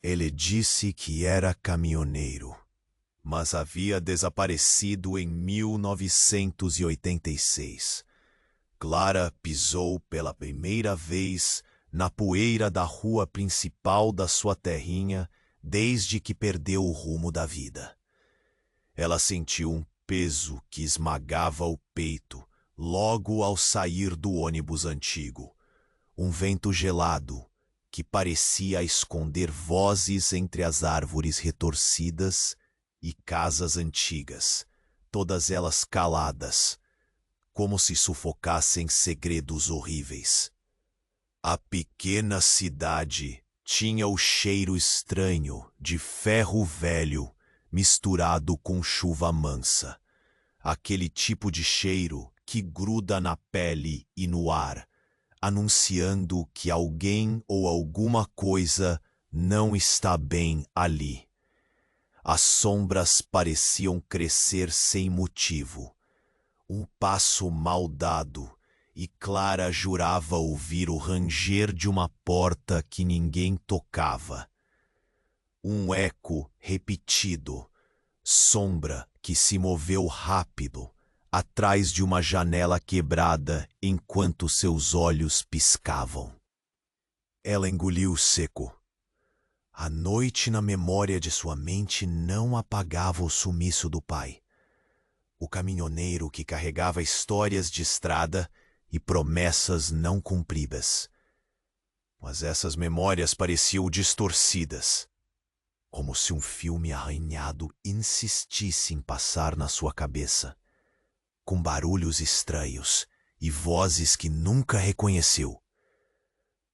Ele disse que era caminhoneiro, mas havia desaparecido em 1986. Clara pisou pela primeira vez na poeira da rua principal da sua terrinha desde que perdeu o rumo da vida. Ela sentiu um peso que esmagava o peito logo ao sair do ônibus antigo. Um vento gelado que parecia esconder vozes entre as árvores retorcidas e casas antigas, todas elas caladas, como se sufocassem segredos horríveis. A pequena cidade tinha o cheiro estranho de ferro velho misturado com chuva mansa. Aquele tipo de cheiro que gruda na pele e no ar, anunciando que alguém ou alguma coisa não está bem ali. As sombras pareciam crescer sem motivo. Um passo mal dado, e Clara jurava ouvir o ranger de uma porta que ninguém tocava. Um eco repetido, sombra que se moveu rápido, atrás de uma janela quebrada enquanto seus olhos piscavam. Ela engoliu seco. A noite na memória de sua mente não apagava o sumiço do pai. O caminhoneiro que carregava histórias de estrada e promessas não cumpridas. Mas essas memórias pareciam distorcidas, como se um filme arranhado insistisse em passar na sua cabeça, com barulhos estranhos e vozes que nunca reconheceu.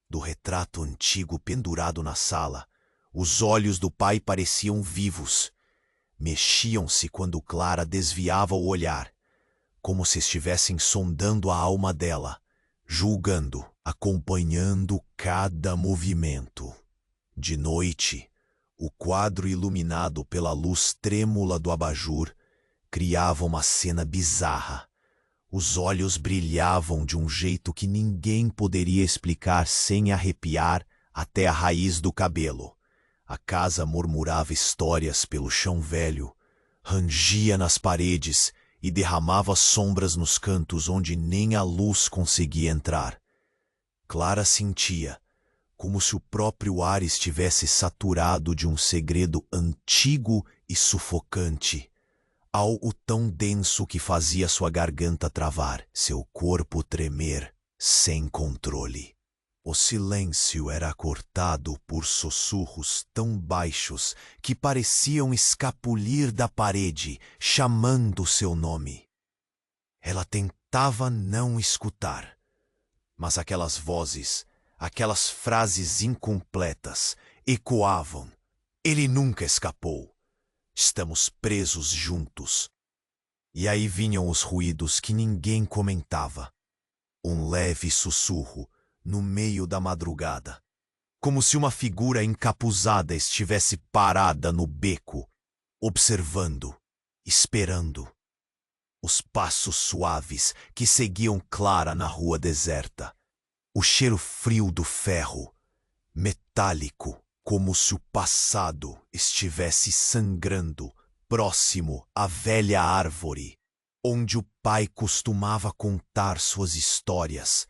Do retrato antigo pendurado na sala, os olhos do pai pareciam vivos. Mexiam-se quando Clara desviava o olhar, como se estivessem sondando a alma dela, julgando, acompanhando cada movimento. De noite, o quadro iluminado pela luz trêmula do abajur criava uma cena bizarra. Os olhos brilhavam de um jeito que ninguém poderia explicar sem arrepiar até a raiz do cabelo. A casa murmurava histórias pelo chão velho, rangia nas paredes e derramava sombras nos cantos onde nem a luz conseguia entrar. Clara sentia como se o próprio ar estivesse saturado de um segredo antigo e sufocante, algo tão denso que fazia sua garganta travar, seu corpo tremer sem controle. O silêncio era cortado por sussurros tão baixos que pareciam escapulir da parede, chamando seu nome. Ela tentava não escutar, mas aquelas vozes, aquelas frases incompletas, ecoavam. Ele nunca escapou. Estamos presos juntos. E aí vinham os ruídos que ninguém comentava. Um leve sussurro no meio da madrugada, como se uma figura encapuzada estivesse parada no beco, observando, esperando. Os passos suaves que seguiam Clara na rua deserta. O cheiro frio do ferro, metálico, como se o passado estivesse sangrando próximo à velha árvore, onde o pai costumava contar suas histórias.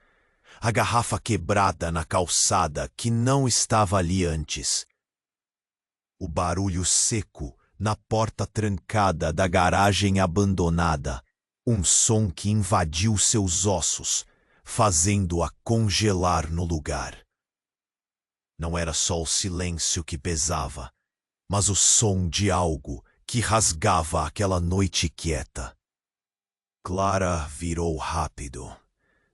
A garrafa quebrada na calçada que não estava ali antes. O barulho seco na porta trancada da garagem abandonada. Um som que invadiu seus ossos, fazendo-a congelar no lugar. Não era só o silêncio que pesava, mas o som de algo que rasgava aquela noite quieta. Clara virou rápido.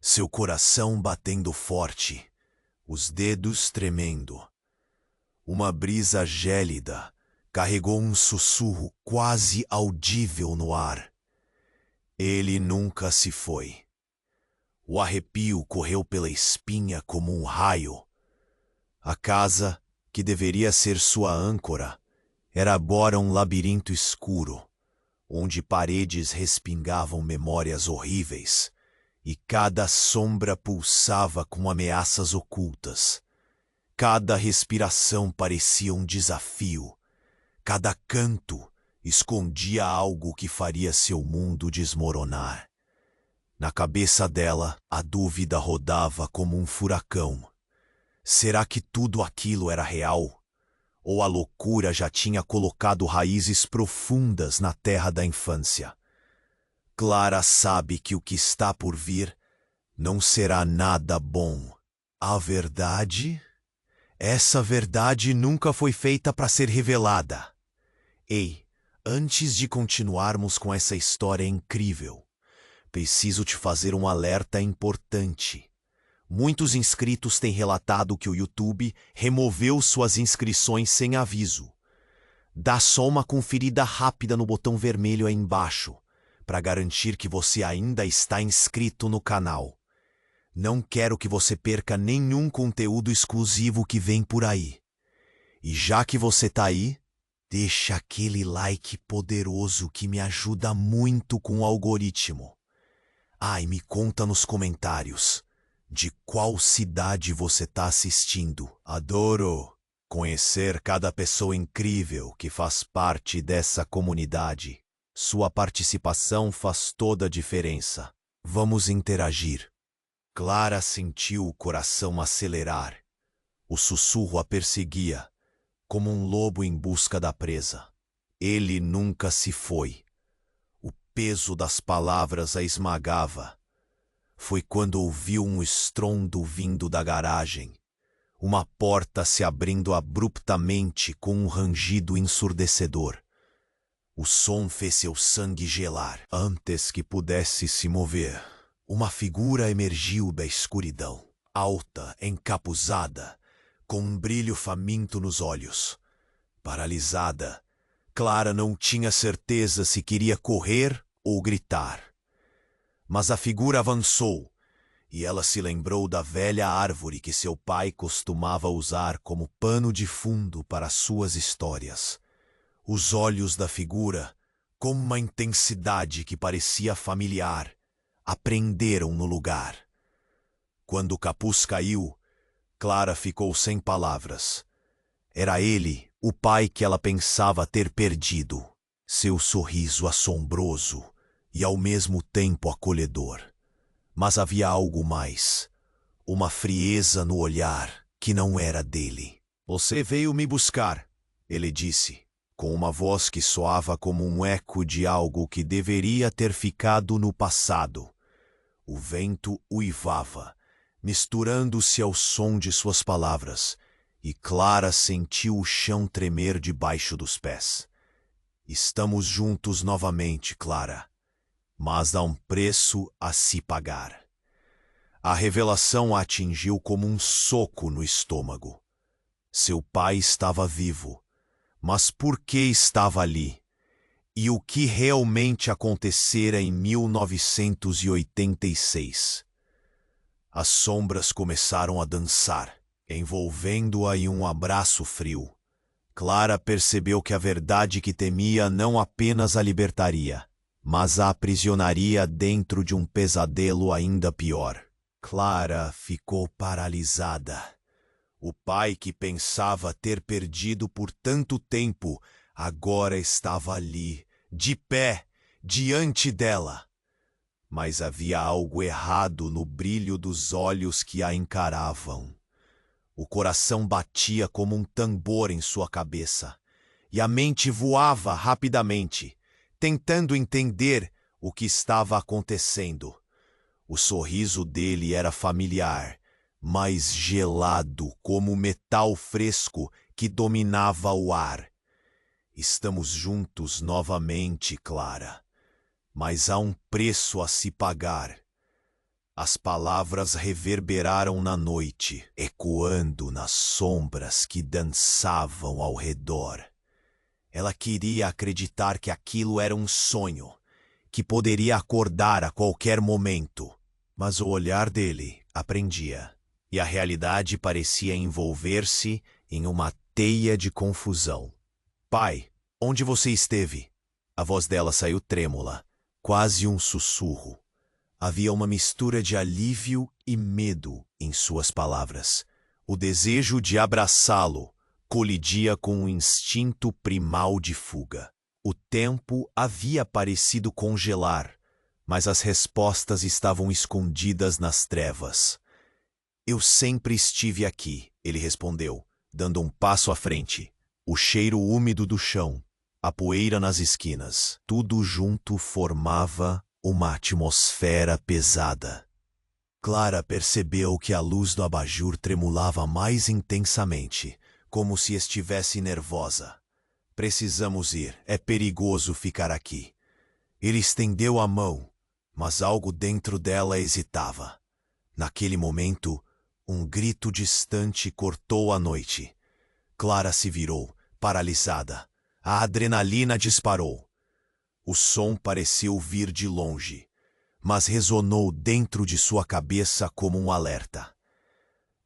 Seu coração batendo forte, os dedos tremendo. Uma brisa gélida carregou um sussurro quase audível no ar. Ele nunca se foi. O arrepio correu pela espinha como um raio. A casa, que deveria ser sua âncora, era agora um labirinto escuro, onde paredes respingavam memórias horríveis. E cada sombra pulsava com ameaças ocultas. Cada respiração parecia um desafio. Cada canto escondia algo que faria seu mundo desmoronar. Na cabeça dela, a dúvida rodava como um furacão. Será que tudo aquilo era real? Ou a loucura já tinha colocado raízes profundas na terra da infância? Clara sabe que o que está por vir não será nada bom. A verdade? Essa verdade nunca foi feita para ser revelada. Ei, antes de continuarmos com essa história incrível, preciso te fazer um alerta importante. Muitos inscritos têm relatado que o YouTube removeu suas inscrições sem aviso. Dá só uma conferida rápida no botão vermelho aí embaixo, para garantir que você ainda está inscrito no canal. Não quero que você perca nenhum conteúdo exclusivo que vem por aí. E já que você tá aí, deixa aquele like poderoso que me ajuda muito com o algoritmo. E me conta nos comentários de qual cidade você tá assistindo. Adoro conhecer cada pessoa incrível que faz parte dessa comunidade. Sua participação faz toda a diferença. Vamos interagir. Clara sentiu o coração acelerar. O sussurro a perseguia, como um lobo em busca da presa. Ele nunca se foi. O peso das palavras a esmagava. Foi quando ouviu um estrondo vindo da garagem. Uma porta se abrindo abruptamente com um rangido ensurdecedor. O som fez seu sangue gelar. Antes que pudesse se mover, uma figura emergiu da escuridão. Alta, encapuzada, com um brilho faminto nos olhos. Paralisada, Clara não tinha certeza se queria correr ou gritar. Mas a figura avançou, e ela se lembrou da velha árvore que seu pai costumava usar como pano de fundo para suas histórias. Os olhos da figura, com uma intensidade que parecia familiar, aprenderam no lugar. Quando o capuz caiu, Clara ficou sem palavras. Era ele, o pai que ela pensava ter perdido. Seu sorriso assombroso e ao mesmo tempo acolhedor. Mas havia algo mais. Uma frieza no olhar que não era dele. Você veio me buscar, ele disse, com uma voz que soava como um eco de algo que deveria ter ficado no passado. O vento uivava, misturando-se ao som de suas palavras, e Clara sentiu o chão tremer debaixo dos pés. Estamos juntos novamente, Clara, mas há um preço a se pagar. A revelação a atingiu como um soco no estômago. Seu pai estava vivo, mas por que estava ali? E o que realmente acontecera em 1986? As sombras começaram a dançar, envolvendo-a em um abraço frio. Clara percebeu que a verdade que temia não apenas a libertaria, mas a aprisionaria dentro de um pesadelo ainda pior. Clara ficou paralisada. O pai que pensava ter perdido por tanto tempo, agora estava ali, de pé, diante dela. Mas havia algo errado no brilho dos olhos que a encaravam. O coração batia como um tambor em sua cabeça, e a mente voava rapidamente, tentando entender o que estava acontecendo. O sorriso dele era familiar, mas gelado como o metal fresco que dominava o ar. Estamos juntos novamente, Clara, mas há um preço a se pagar. As palavras reverberaram na noite, ecoando nas sombras que dançavam ao redor. Ela queria acreditar que aquilo era um sonho, que poderia acordar a qualquer momento. Mas o olhar dele aprendia, e a realidade parecia envolver-se em uma teia de confusão. Pai, onde você esteve? A voz dela saiu trêmula, quase um sussurro. Havia uma mistura de alívio e medo em suas palavras. O desejo de abraçá-lo colidia com o instinto primal de fuga. O tempo havia parecido congelar, mas as respostas estavam escondidas nas trevas. Eu sempre estive aqui, ele respondeu, dando um passo à frente. O cheiro úmido do chão, a poeira nas esquinas, tudo junto formava uma atmosfera pesada. Clara percebeu que a luz do abajur tremulava mais intensamente, como se estivesse nervosa. Precisamos ir, é perigoso ficar aqui. Ele estendeu a mão, mas algo dentro dela hesitava. Naquele momento, um grito distante cortou a noite. Clara se virou, paralisada. A adrenalina disparou. O som pareceu vir de longe, mas ressonou dentro de sua cabeça como um alerta.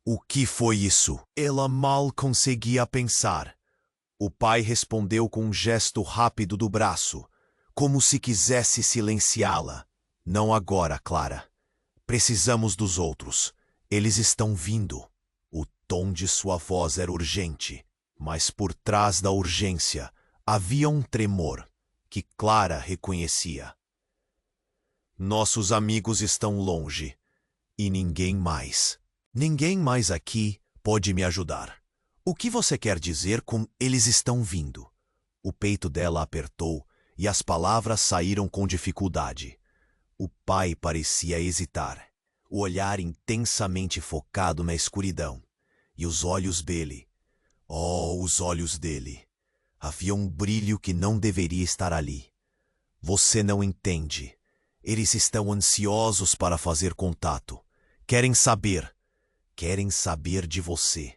O que foi isso? Ela mal conseguia pensar. O pai respondeu com um gesto rápido do braço, como se quisesse silenciá-la. Não agora, Clara. Precisamos dos outros. Eles estão vindo. O tom de sua voz era urgente, mas por trás da urgência havia um tremor que Clara reconhecia. Nossos amigos estão longe, e ninguém mais aqui pode me ajudar. O que você quer dizer com eles estão vindo? O peito dela apertou e as palavras saíram com dificuldade. O pai parecia hesitar, o olhar intensamente focado na escuridão. E os olhos dele, os olhos dele. Havia um brilho que não deveria estar ali. Você não entende. Eles estão ansiosos para fazer contato. Querem saber de você.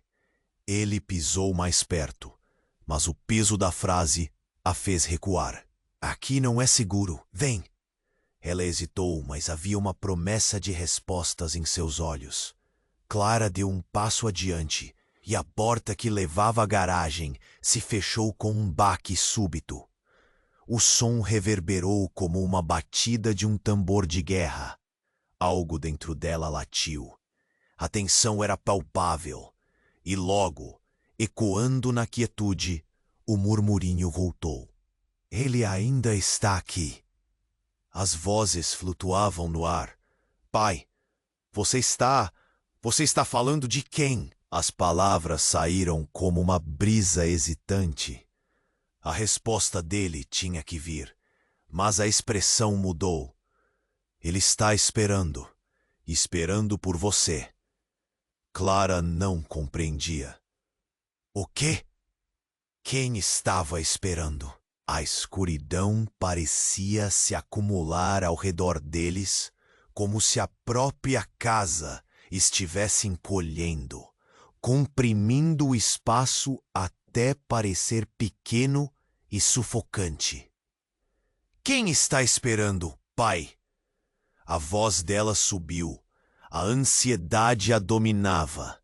Ele pisou mais perto, mas o peso da frase a fez recuar. Aqui não é seguro. Vem! Ela hesitou, mas havia uma promessa de respostas em seus olhos. Clara deu um passo adiante, e a porta que levava à garagem se fechou com um baque súbito. O som reverberou como uma batida de um tambor de guerra. Algo dentro dela latiu. A tensão era palpável. E logo, ecoando na quietude, o murmurinho voltou. Ele ainda está aqui. As vozes flutuavam no ar. Pai, você está falando de quem? As palavras saíram como uma brisa hesitante. A resposta dele tinha que vir, mas a expressão mudou. Ele está esperando por você. Clara não compreendia. O quê? Quem estava esperando? A escuridão parecia se acumular ao redor deles, como se a própria casa estivesse encolhendo, comprimindo o espaço até parecer pequeno e sufocante. Quem está esperando, pai? A voz dela subiu. A ansiedade a dominava.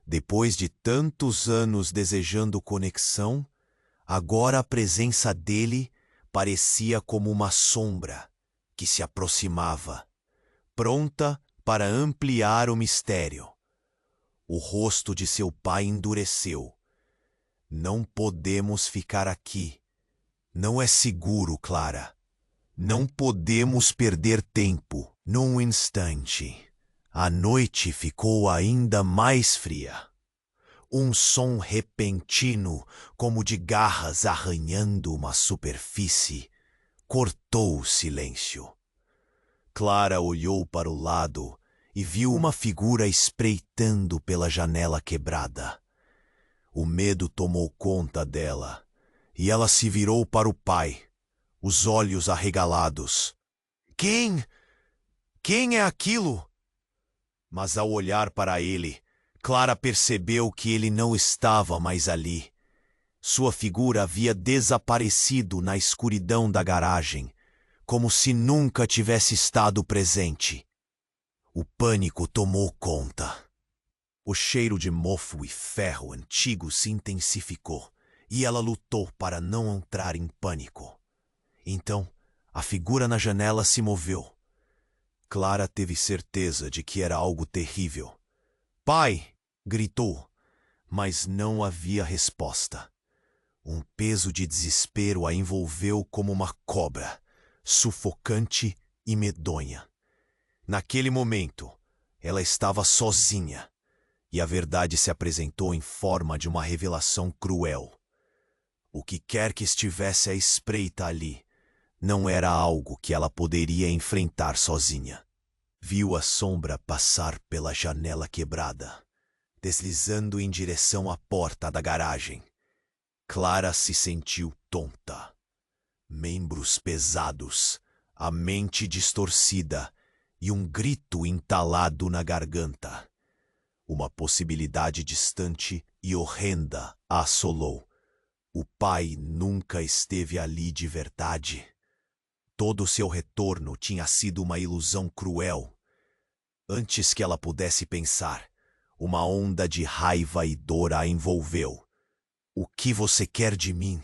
Depois de tantos anos desejando conexão, agora a presença dele parecia como uma sombra que se aproximava, pronta para ampliar o mistério. O rosto de seu pai endureceu. Não podemos ficar aqui. Não é seguro, Clara. Não podemos perder tempo. Num instante, a noite ficou ainda mais fria. Um som repentino, como de garras arranhando uma superfície, cortou o silêncio. Clara olhou para o lado e viu uma figura espreitando pela janela quebrada. O medo tomou conta dela, e ela se virou para o pai, os olhos arregalados. Quem? Quem é aquilo? Mas ao olhar para ele, Clara percebeu que ele não estava mais ali. Sua figura havia desaparecido na escuridão da garagem, como se nunca tivesse estado presente. O pânico tomou conta. O cheiro de mofo e ferro antigo se intensificou, e ela lutou para não entrar em pânico. Então, a figura na janela se moveu. Clara teve certeza de que era algo terrível. Pai! Gritou, mas não havia resposta. Um peso de desespero a envolveu como uma cobra, sufocante e medonha. Naquele momento, ela estava sozinha, e a verdade se apresentou em forma de uma revelação cruel. O que quer que estivesse à espreita ali, não era algo que ela poderia enfrentar sozinha. Viu a sombra passar pela janela quebrada, deslizando em direção à porta da garagem. Clara se sentiu tonta. Membros pesados, a mente distorcida e um grito entalado na garganta. Uma possibilidade distante e horrenda a assolou. O pai nunca esteve ali de verdade. Todo seu retorno tinha sido uma ilusão cruel. Antes que ela pudesse pensar, uma onda de raiva e dor a envolveu. O que você quer de mim?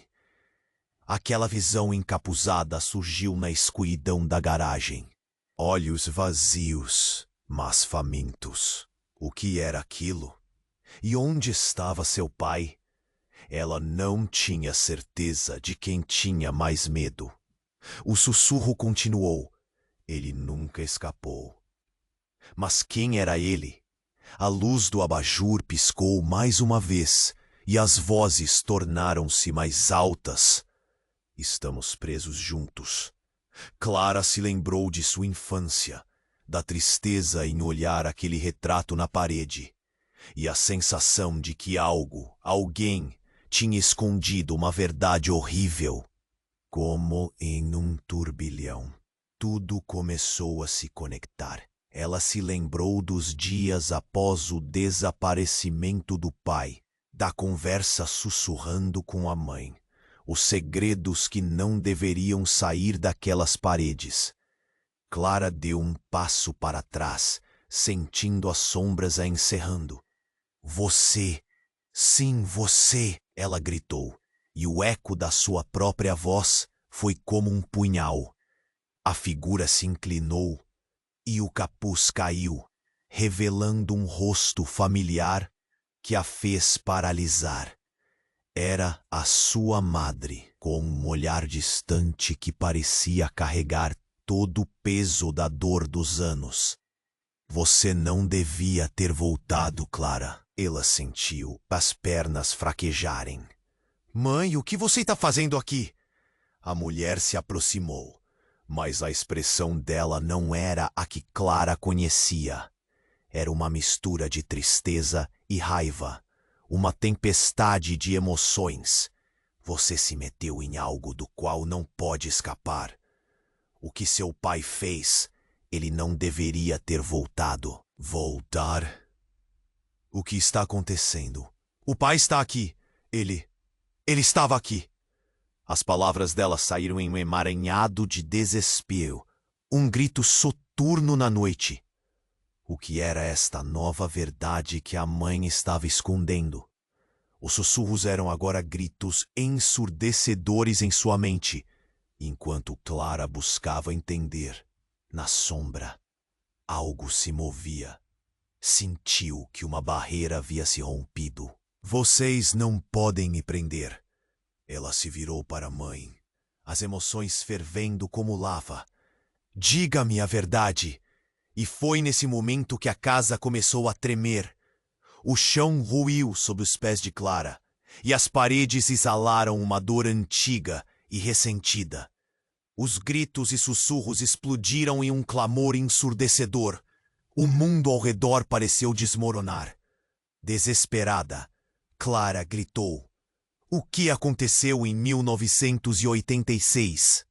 Aquela visão encapuzada surgiu na escuridão da garagem. Olhos vazios, mas famintos. O que era aquilo? E onde estava seu pai? Ela não tinha certeza de quem tinha mais medo. O sussurro continuou. Ele nunca escapou. Mas quem era ele? A luz do abajur piscou mais uma vez, e as vozes tornaram-se mais altas. Estamos presos juntos. Clara se lembrou de sua infância, da tristeza em olhar aquele retrato na parede, e a sensação de que alguém, tinha escondido uma verdade horrível. Como em um turbilhão, tudo começou a se conectar. Ela se lembrou dos dias após o desaparecimento do pai, da conversa sussurrando com a mãe, os segredos que não deveriam sair daquelas paredes. Clara deu um passo para trás, sentindo as sombras a encerrando. Você, sim, você, ela gritou, e o eco da sua própria voz foi como um punhal. A figura se inclinou e o capuz caiu, revelando um rosto familiar que a fez paralisar. Era a sua madre, com um olhar distante que parecia carregar todo o peso da dor dos anos. Você não devia ter voltado, Clara. Ela sentiu as pernas fraquejarem. Mãe, o que você está fazendo aqui? A mulher se aproximou, mas a expressão dela não era a que Clara conhecia. Era uma mistura de tristeza e raiva, uma tempestade de emoções. Você se meteu em algo do qual não pode escapar. O que seu pai fez, ele não deveria ter voltado. Voltar? O que está acontecendo? O pai está aqui. Ele estava aqui. As palavras dela saíram em um emaranhado de desespero, um grito soturno na noite. O que era esta nova verdade que a mãe estava escondendo? Os sussurros eram agora gritos ensurdecedores em sua mente, enquanto Clara buscava entender. Na sombra, algo se movia. Sentiu que uma barreira havia se rompido. Vocês não podem me prender. Ela se virou para a mãe, as emoções fervendo como lava. Diga-me a verdade. E foi nesse momento que a casa começou a tremer. O chão ruiu sob os pés de Clara, e as paredes exalaram uma dor antiga e ressentida. Os gritos e sussurros explodiram em um clamor ensurdecedor. O mundo ao redor pareceu desmoronar. Desesperada, Clara gritou. O que aconteceu em 1986?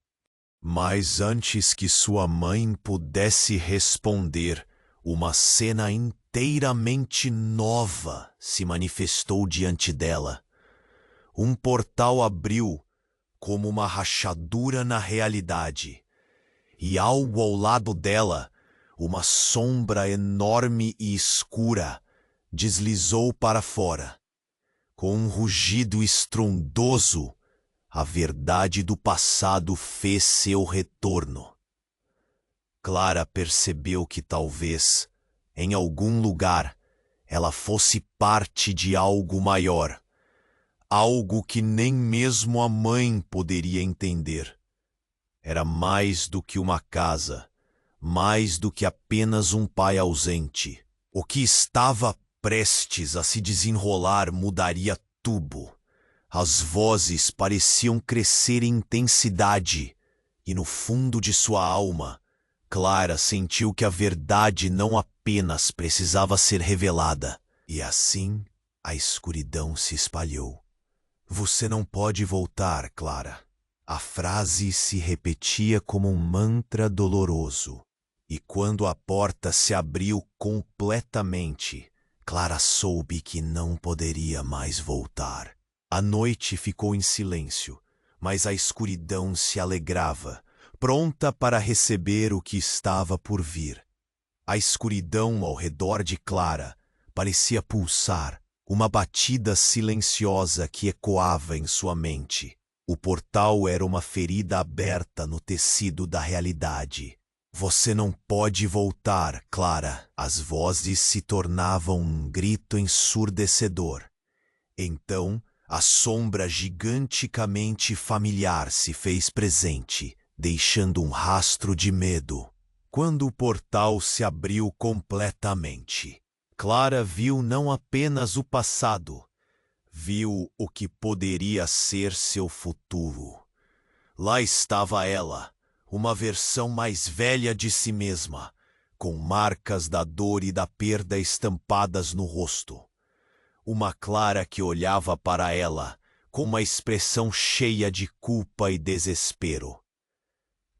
Mas antes que sua mãe pudesse responder, uma cena inteiramente nova se manifestou diante dela. Um portal abriu como uma rachadura na realidade, e algo ao lado dela, uma sombra enorme e escura, deslizou para fora. Com um rugido estrondoso, a verdade do passado fez seu retorno. Clara percebeu que talvez, em algum lugar, ela fosse parte de algo maior, algo que nem mesmo a mãe poderia entender. Era mais do que uma casa, mais do que apenas um pai ausente. O que estava prestes a se desenrolar mudaria tudo. As vozes pareciam crescer em intensidade, e no fundo de sua alma, Clara sentiu que a verdade não apenas precisava ser revelada. E assim, a escuridão se espalhou. Você não pode voltar, Clara. A frase se repetia como um mantra doloroso. E quando a porta se abriu completamente, Clara soube que não poderia mais voltar. A noite ficou em silêncio, mas a escuridão se alegrava, pronta para receber o que estava por vir. A escuridão ao redor de Clara parecia pulsar, uma batida silenciosa que ecoava em sua mente. O portal era uma ferida aberta no tecido da realidade. Você não pode voltar, Clara. As vozes se tornavam um grito ensurdecedor. Então, a sombra giganticamente familiar se fez presente, deixando um rastro de medo. Quando o portal se abriu completamente, Clara viu não apenas o passado, viu o que poderia ser seu futuro. Lá estava ela, uma versão mais velha de si mesma, com marcas da dor e da perda estampadas no rosto. Uma Clara que olhava para ela com uma expressão cheia de culpa e desespero.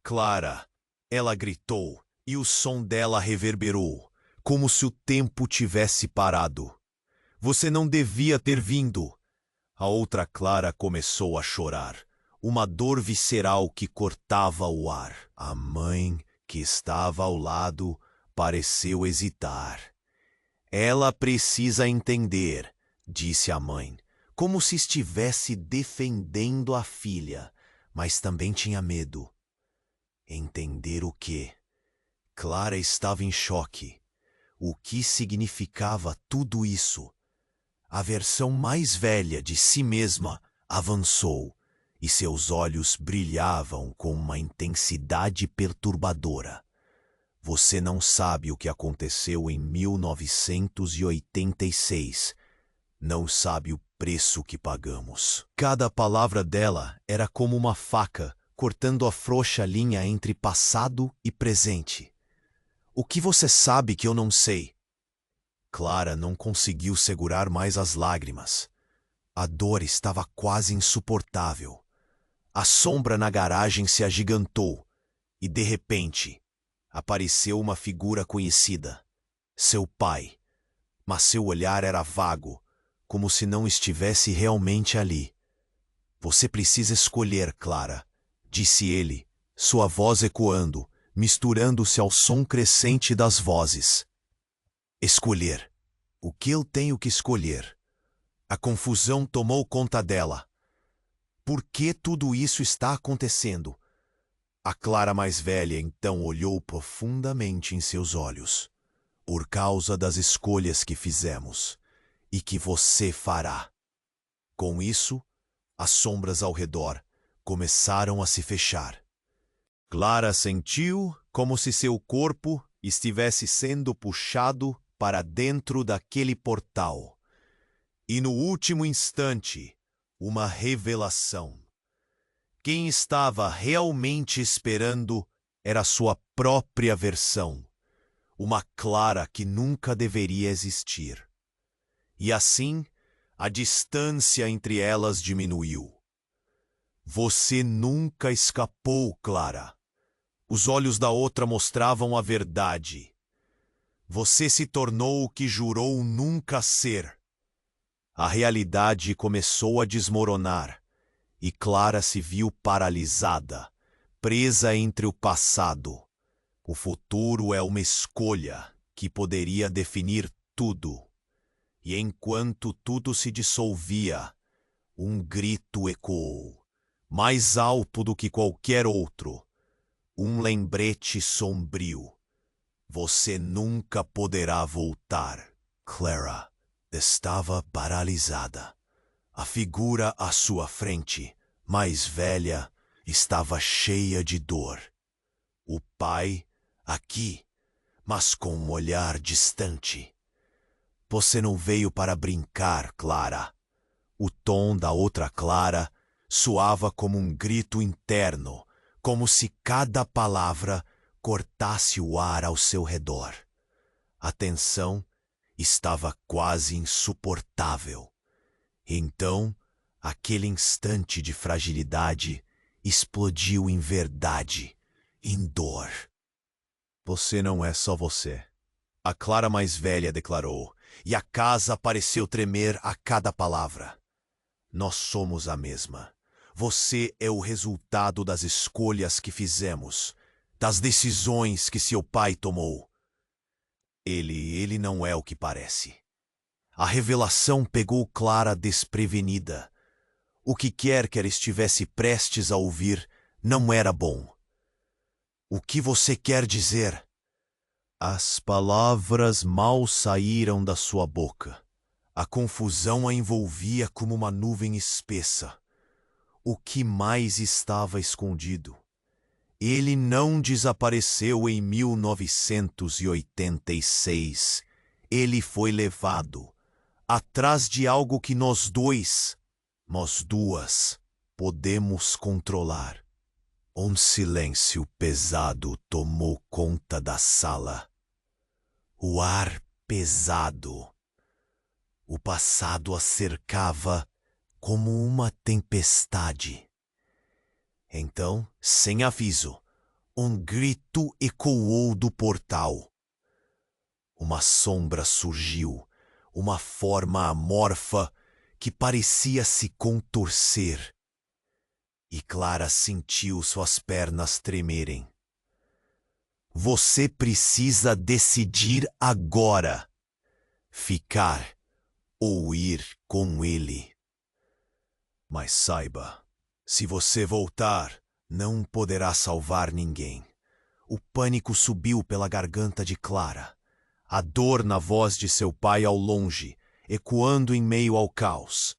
Clara, ela gritou, e o som dela reverberou, como se o tempo tivesse parado. Você não devia ter vindo. A outra Clara começou a chorar, uma dor visceral que cortava o ar. A mãe, que estava ao lado, pareceu hesitar. Ela precisa entender, disse a mãe, como se estivesse defendendo a filha, mas também tinha medo. Entender o quê? Clara estava em choque. O que significava tudo isso? A versão mais velha de si mesma avançou, e seus olhos brilhavam com uma intensidade perturbadora. Você não sabe o que aconteceu em 1986. Não sabe o preço que pagamos. Cada palavra dela era como uma faca, cortando a frouxa linha entre passado e presente. O que você sabe que eu não sei? Clara não conseguiu segurar mais as lágrimas. A dor estava quase insuportável. A sombra na garagem se agigantou e, de repente, apareceu uma figura conhecida. Seu pai. Mas seu olhar era vago, como se não estivesse realmente ali. Você precisa escolher, Clara, disse ele, sua voz ecoando, misturando-se ao som crescente das vozes. Escolher. O que eu tenho que escolher? A confusão tomou conta dela. Por que tudo isso está acontecendo? A Clara mais velha então olhou profundamente em seus olhos. Por causa das escolhas que fizemos e que você fará. Com isso, as sombras ao redor começaram a se fechar. Clara sentiu como se seu corpo estivesse sendo puxado para dentro daquele portal. E no último instante, uma revelação. Quem estava realmente esperando era sua própria versão, uma Clara que nunca deveria existir. E assim, a distância entre elas diminuiu. Você nunca escapou, Clara. Os olhos da outra mostravam a verdade. Você se tornou o que jurou nunca ser. A realidade começou a desmoronar, e Clara se viu paralisada, presa entre o passado. O futuro é uma escolha que poderia definir tudo. E enquanto tudo se dissolvia, um grito ecoou, mais alto do que qualquer outro. Um lembrete sombrio. Você nunca poderá voltar. Clara estava paralisada. A figura à sua frente, mais velha, estava cheia de dor. O pai, aqui, mas com um olhar distante. Você não veio para brincar, Clara. O tom da outra Clara soava como um grito interno, como se cada palavra cortasse o ar ao seu redor. A tensão estava quase insuportável. Então, aquele instante de fragilidade explodiu em verdade, em dor. Você não é só você, a Clara mais velha declarou, e a casa pareceu tremer a cada palavra. Nós somos a mesma. Você é o resultado das escolhas que fizemos, das decisões que seu pai tomou. Ele não é o que parece. A revelação pegou Clara desprevenida. O que quer que ela estivesse prestes a ouvir não era bom. O que você quer dizer? As palavras mal saíram da sua boca. A confusão a envolvia como uma nuvem espessa. O que mais estava escondido? Ele não desapareceu em 1986. Ele foi levado atrás de algo que nós duas, podemos controlar. Um silêncio pesado tomou conta da sala. O ar pesado. O passado a cercava como uma tempestade. Então, sem aviso, um grito ecoou do portal. Uma sombra surgiu, uma forma amorfa que parecia se contorcer. E Clara sentiu suas pernas tremerem. Você precisa decidir agora. Ficar ou ir com ele. Mas saiba, se você voltar, não poderá salvar ninguém. O pânico subiu pela garganta de Clara. A dor na voz de seu pai ao longe, ecoando em meio ao caos.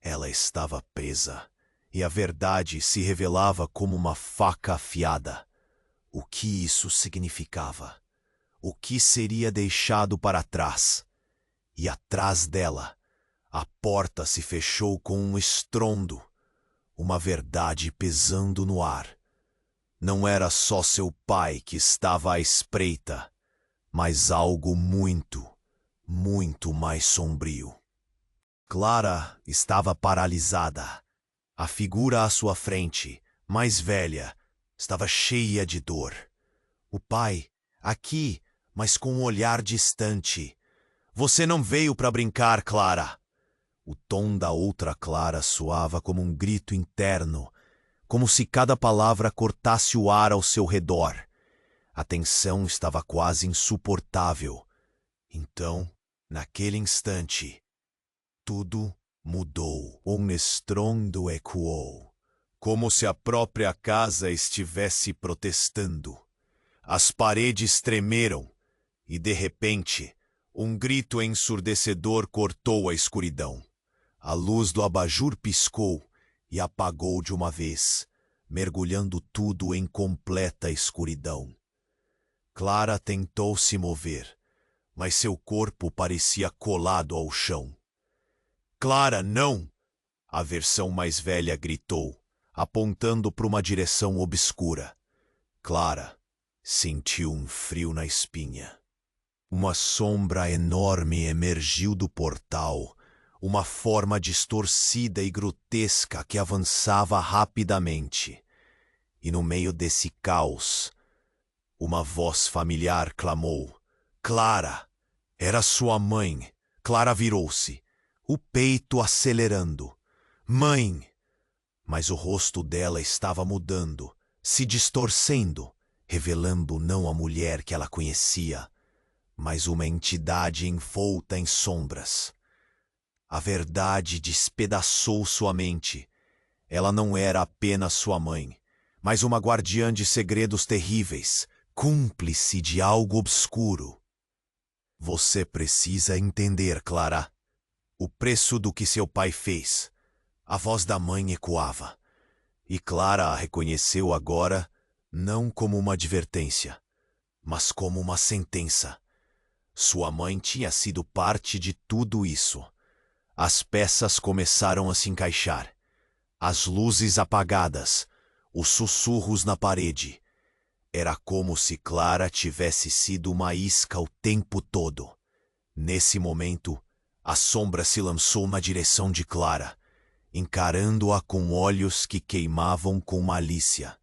Ela estava presa, e a verdade se revelava como uma faca afiada. O que isso significava? O que seria deixado para trás? E atrás dela, a porta se fechou com um estrondo, uma verdade pesando no ar. Não era só seu pai que estava à espreita, mas algo muito, muito mais sombrio. Clara estava paralisada. A figura à sua frente, mais velha, estava cheia de dor. O pai, aqui, mas com um olhar distante. Você não veio para brincar, Clara. O tom da outra Clara soava como um grito interno, como se cada palavra cortasse o ar ao seu redor. A tensão estava quase insuportável. Então, naquele instante, tudo mudou. Um estrondo ecoou, como se a própria casa estivesse protestando. As paredes tremeram e, de repente, um grito ensurdecedor cortou a escuridão. A luz do abajur piscou e apagou de uma vez, mergulhando tudo em completa escuridão. Clara tentou se mover, mas seu corpo parecia colado ao chão. Clara, não! A versão mais velha gritou, apontando para uma direção obscura. Clara sentiu um frio na espinha. Uma sombra enorme emergiu do portal, uma forma distorcida e grotesca que avançava rapidamente. E no meio desse caos, uma voz familiar clamou. Clara! Era sua mãe. Clara virou-se, o peito acelerando. Mãe! Mas o rosto dela estava mudando, se distorcendo, revelando não a mulher que ela conhecia, mas uma entidade envolta em sombras. A verdade despedaçou sua mente. Ela não era apenas sua mãe, mas uma guardiã de segredos terríveis, cúmplice de algo obscuro. Você precisa entender, Clara. O preço do que seu pai fez. A voz da mãe ecoava. E Clara a reconheceu agora não como uma advertência, mas como uma sentença. Sua mãe tinha sido parte de tudo isso. As peças começaram a se encaixar. As luzes apagadas, os sussurros na parede. Era como se Clara tivesse sido uma isca o tempo todo. Nesse momento, a sombra se lançou na direção de Clara, encarando-a com olhos que queimavam com malícia.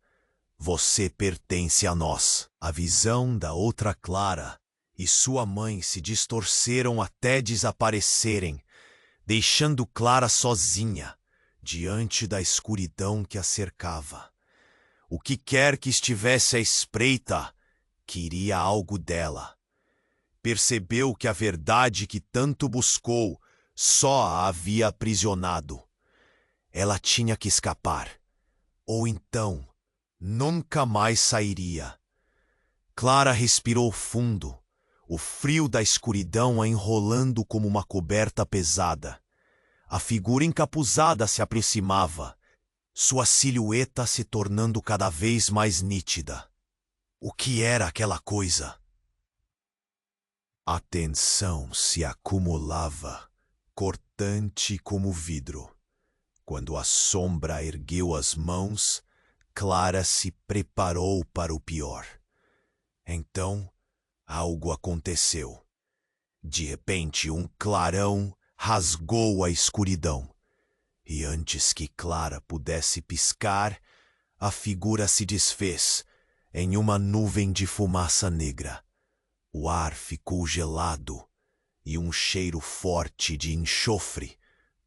Você pertence a nós. A visão da outra Clara e sua mãe se distorceram até desaparecerem, deixando Clara sozinha, diante da escuridão que a cercava. O que quer que estivesse à espreita, queria algo dela. Percebeu que a verdade que tanto buscou só a havia aprisionado. Ela tinha que escapar, ou então nunca mais sairia. Clara respirou fundo, o frio da escuridão a enrolando como uma coberta pesada. A figura encapuzada se aproximava, sua silhueta se tornando cada vez mais nítida. O que era aquela coisa? A tensão se acumulava, cortante como vidro. Quando a sombra ergueu as mãos, Clara se preparou para o pior. Então, algo aconteceu. De repente, um clarão rasgou a escuridão. E antes que Clara pudesse piscar, a figura se desfez em uma nuvem de fumaça negra. O ar ficou gelado e um cheiro forte de enxofre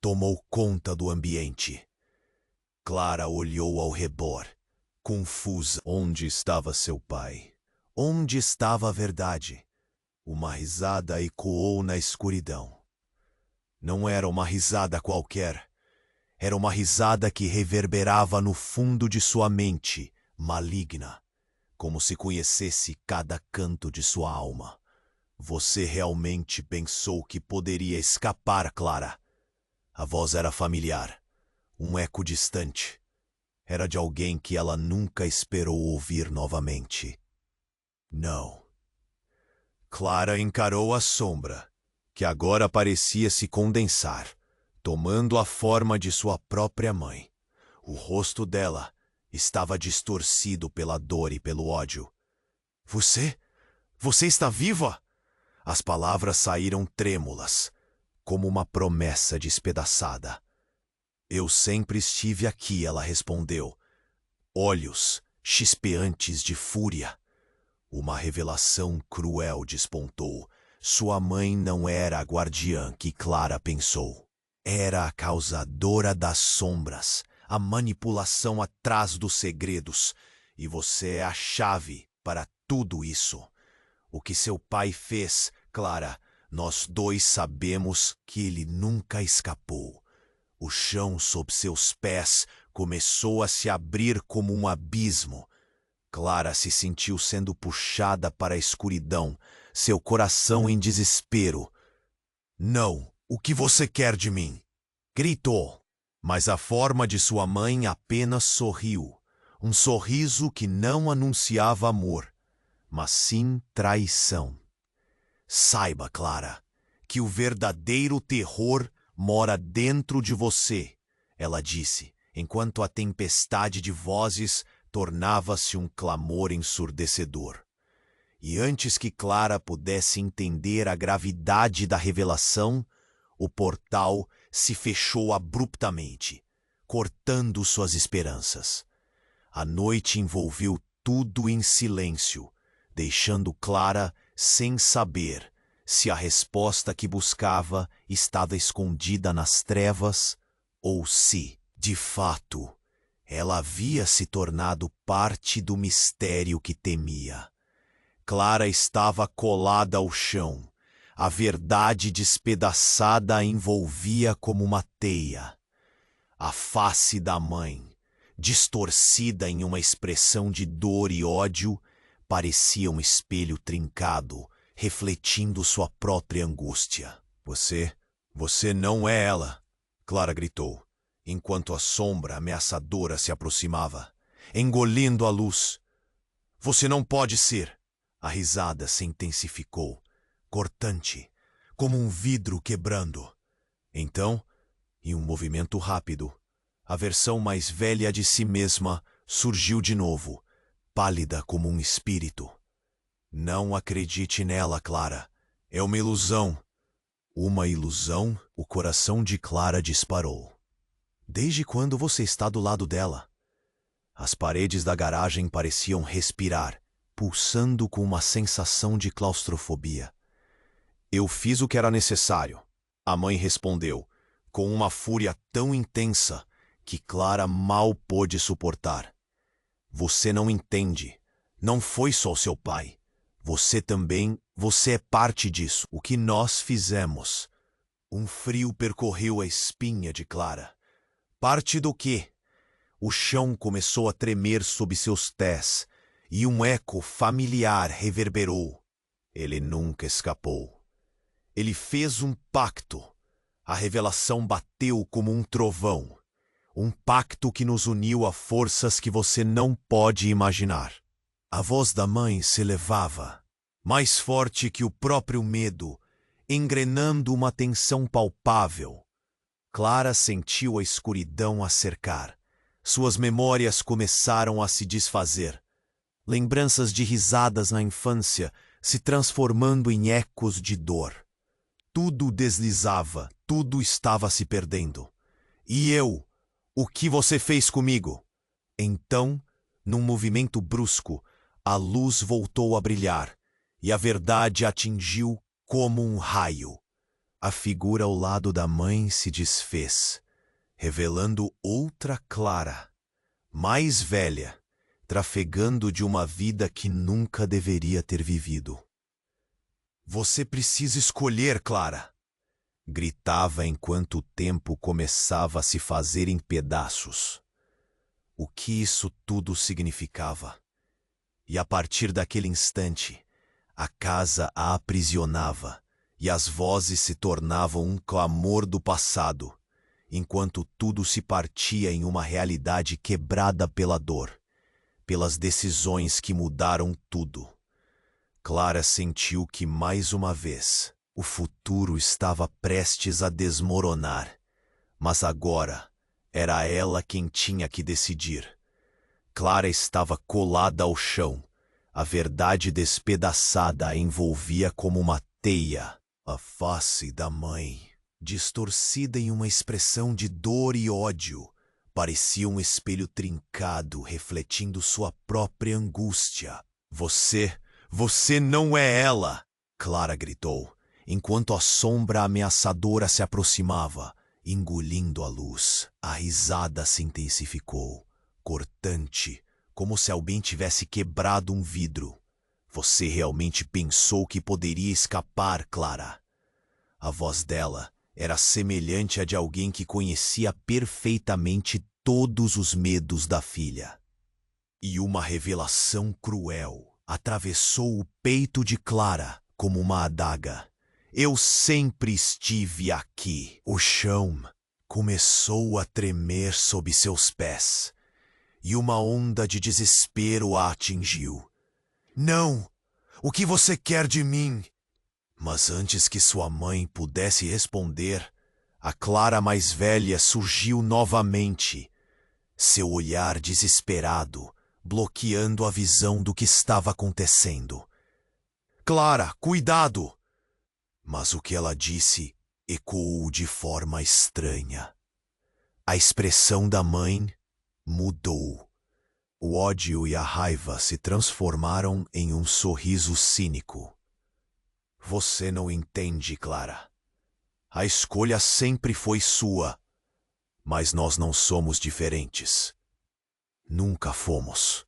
tomou conta do ambiente. Clara olhou ao redor, confusa. Onde estava seu pai? Onde estava a verdade? Uma risada ecoou na escuridão. Não era uma risada qualquer. Era uma risada que reverberava no fundo de sua mente, maligna, como se conhecesse cada canto de sua alma. Você realmente pensou que poderia escapar, Clara? A voz era familiar, um eco distante. Era de alguém que ela nunca esperou ouvir novamente. Não. Clara encarou a sombra, que agora parecia se condensar, tomando a forma de sua própria mãe. O rosto dela estava distorcido pela dor e pelo ódio. Você está viva? As palavras saíram trêmulas, como uma promessa despedaçada. Eu sempre estive aqui, ela respondeu, olhos chispeantes de fúria. Uma revelação cruel despontou. Sua mãe não era a guardiã que Clara pensou. Era a causadora das sombras, a manipulação atrás dos segredos. E você é a chave para tudo isso. O que seu pai fez, Clara, nós dois sabemos que ele nunca escapou. O chão sob seus pés começou a se abrir como um abismo. Clara se sentiu sendo puxada para a escuridão, seu coração em desespero. Não, o que você quer de mim? Gritou, mas a forma de sua mãe apenas sorriu. Um sorriso que não anunciava amor, mas sim traição. Saiba, Clara, que o verdadeiro terror mora dentro de você, ela disse, enquanto a tempestade de vozes tornava-se um clamor ensurdecedor. E antes que Clara pudesse entender a gravidade da revelação, o portal se fechou abruptamente, cortando suas esperanças. A noite envolveu tudo em silêncio, deixando Clara sem saber se a resposta que buscava estava escondida nas trevas ou se, de fato, ela havia se tornado parte do mistério que temia. Clara estava colada ao chão. A verdade despedaçada a envolvia como uma teia. A face da mãe, distorcida em uma expressão de dor e ódio, parecia um espelho trincado, refletindo sua própria angústia. Você não é ela, Clara gritou, enquanto a sombra ameaçadora se aproximava, engolindo a luz. Você não pode ser. A risada se intensificou, cortante, como um vidro quebrando. Então, em um movimento rápido, a versão mais velha de si mesma surgiu de novo, pálida como um espírito. Não acredite nela, Clara. É uma ilusão. Uma ilusão? O coração de Clara disparou. Desde quando você está do lado dela? As paredes da garagem pareciam respirar, pulsando com uma sensação de claustrofobia. Eu fiz o que era necessário, a mãe respondeu, com uma fúria tão intensa que Clara mal pôde suportar. Você não entende. Não foi só o seu pai. Você é parte disso. O que nós fizemos. Um frio percorreu a espinha de Clara. Parte do quê? O chão começou a tremer sob seus pés e um eco familiar reverberou. Ele nunca escapou. Ele fez um pacto. A revelação bateu como um trovão. Um pacto que nos uniu a forças que você não pode imaginar. A voz da mãe se elevava, mais forte que o próprio medo, engrenando uma tensão palpável. Clara sentiu a escuridão a cercar. Suas memórias começaram a se desfazer. Lembranças de risadas na infância se transformando em ecos de dor. Tudo deslizava, tudo estava se perdendo. E eu? O que você fez comigo? Então, num movimento brusco, a luz voltou a brilhar e a verdade atingiu como um raio. A figura ao lado da mãe se desfez, revelando outra Clara, mais velha, trafegando de uma vida que nunca deveria ter vivido. Você precisa escolher, Clara! Gritava enquanto o tempo começava a se fazer em pedaços. O que isso tudo significava? E a partir daquele instante, a casa a aprisionava e as vozes se tornavam um clamor do passado, enquanto tudo se partia em uma realidade quebrada pela dor, pelas decisões que mudaram tudo. Clara sentiu que, mais uma vez, o futuro estava prestes a desmoronar, mas agora era ela quem tinha que decidir. Clara estava colada ao chão, a verdade despedaçada a envolvia como uma teia. A face da mãe, distorcida em uma expressão de dor e ódio, parecia um espelho trincado refletindo sua própria angústia. Você não é ela! Clara gritou, enquanto a sombra ameaçadora se aproximava, engolindo a luz. A risada se intensificou, cortante, como se alguém tivesse quebrado um vidro. Você realmente pensou que poderia escapar, Clara? A voz dela era semelhante à de alguém que conhecia perfeitamente todos os medos da filha. E uma revelação cruel atravessou o peito de Clara como uma adaga. Eu sempre estive aqui. O chão começou a tremer sob seus pés, e uma onda de desespero a atingiu. Não! O que você quer de mim? Mas antes que sua mãe pudesse responder, a Clara mais velha surgiu novamente, seu olhar desesperado, bloqueando a visão do que estava acontecendo. Clara, cuidado! Mas o que ela disse ecoou de forma estranha. A expressão da mãe mudou. O ódio e a raiva se transformaram em um sorriso cínico. Você não entende, Clara. A escolha sempre foi sua, mas nós não somos diferentes. Nunca fomos.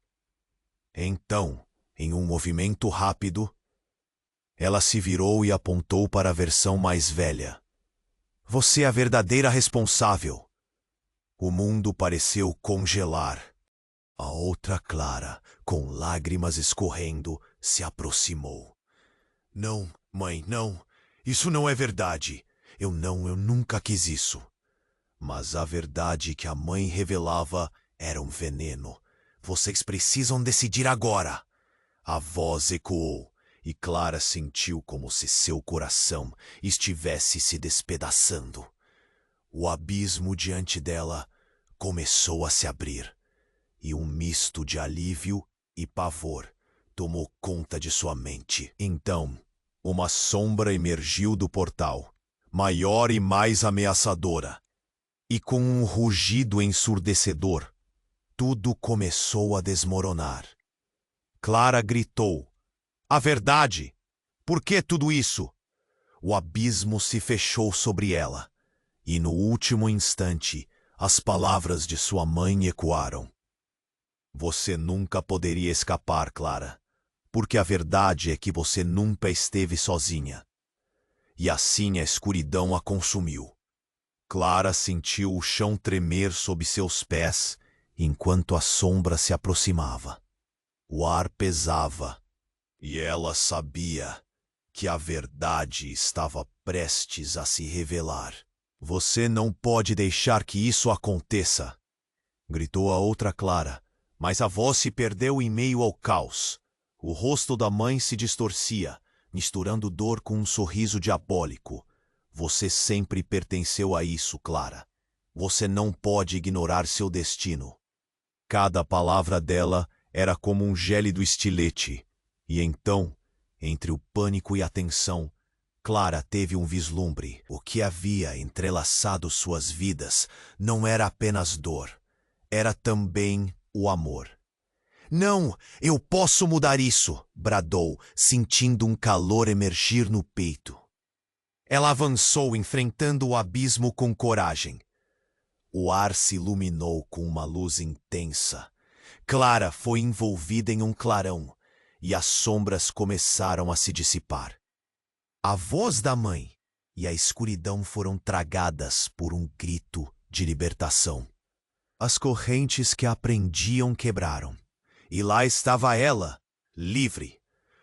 Então, em um movimento rápido, ela se virou e apontou para a versão mais velha. Você é a verdadeira responsável. O mundo pareceu congelar. A outra Clara, com lágrimas escorrendo, se aproximou. Não, mãe, não. Isso não é verdade. Eu nunca quis isso. Mas a verdade que a mãe revelava era um veneno. Vocês precisam decidir agora. A voz ecoou, e Clara sentiu como se seu coração estivesse se despedaçando. O abismo diante dela começou a se abrir, e um misto de alívio e pavor tomou conta de sua mente. Então, uma sombra emergiu do portal, maior e mais ameaçadora, e com um rugido ensurdecedor, tudo começou a desmoronar. Clara gritou: "A verdade! Por que tudo isso?" O abismo se fechou sobre ela, e no último instante, as palavras de sua mãe ecoaram. "Você nunca poderia escapar, Clara, porque a verdade é que você nunca esteve sozinha." E assim a escuridão a consumiu. Clara sentiu o chão tremer sob seus pés enquanto a sombra se aproximava. O ar pesava, e ela sabia que a verdade estava prestes a se revelar. "Você não pode deixar que isso aconteça!" gritou a outra Clara, mas a voz se perdeu em meio ao caos. O rosto da mãe se distorcia, misturando dor com um sorriso diabólico. "Você sempre pertenceu a isso, Clara. Você não pode ignorar seu destino." Cada palavra dela era como um gélido estilete, e então, entre o pânico e a tensão, Clara teve um vislumbre. O que havia entrelaçado suas vidas não era apenas dor, era também o amor. "Não, eu posso mudar isso!" bradou, sentindo um calor emergir no peito. Ela avançou, enfrentando o abismo com coragem. O ar se iluminou com uma luz intensa. Clara foi envolvida em um clarão, e as sombras começaram a se dissipar. A voz da mãe e a escuridão foram tragadas por um grito de libertação. As correntes que a prendiam quebraram, e lá estava ela, livre.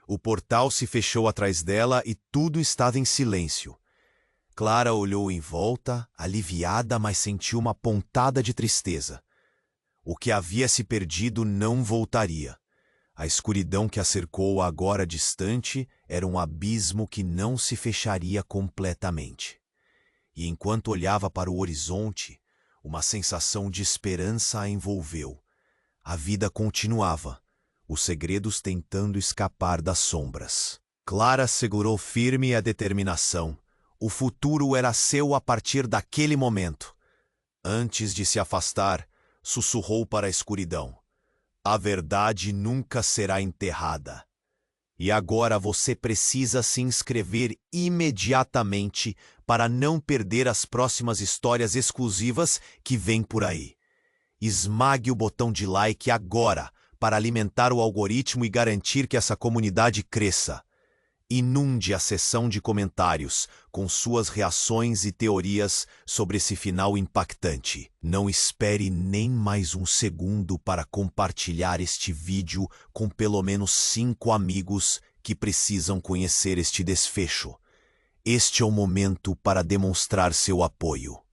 O portal se fechou atrás dela e tudo estava em silêncio. Clara olhou em volta, aliviada, mas sentiu uma pontada de tristeza. O que havia se perdido não voltaria. A escuridão que a cercou, agora distante, era um abismo que não se fecharia completamente. E enquanto olhava para o horizonte, uma sensação de esperança a envolveu. A vida continuava, os segredos tentando escapar das sombras. Clara segurou firme a determinação. O futuro era seu a partir daquele momento. Antes de se afastar, sussurrou para a escuridão: "A verdade nunca será enterrada. E agora você precisa se inscrever imediatamente para não perder as próximas histórias exclusivas que vêm por aí. Esmague o botão de like agora para alimentar o algoritmo e garantir que essa comunidade cresça. Inunde a seção de comentários com suas reações e teorias sobre esse final impactante. Não espere nem mais um segundo para compartilhar este vídeo com pelo menos 5 amigos que precisam conhecer este desfecho. Este é o momento para demonstrar seu apoio.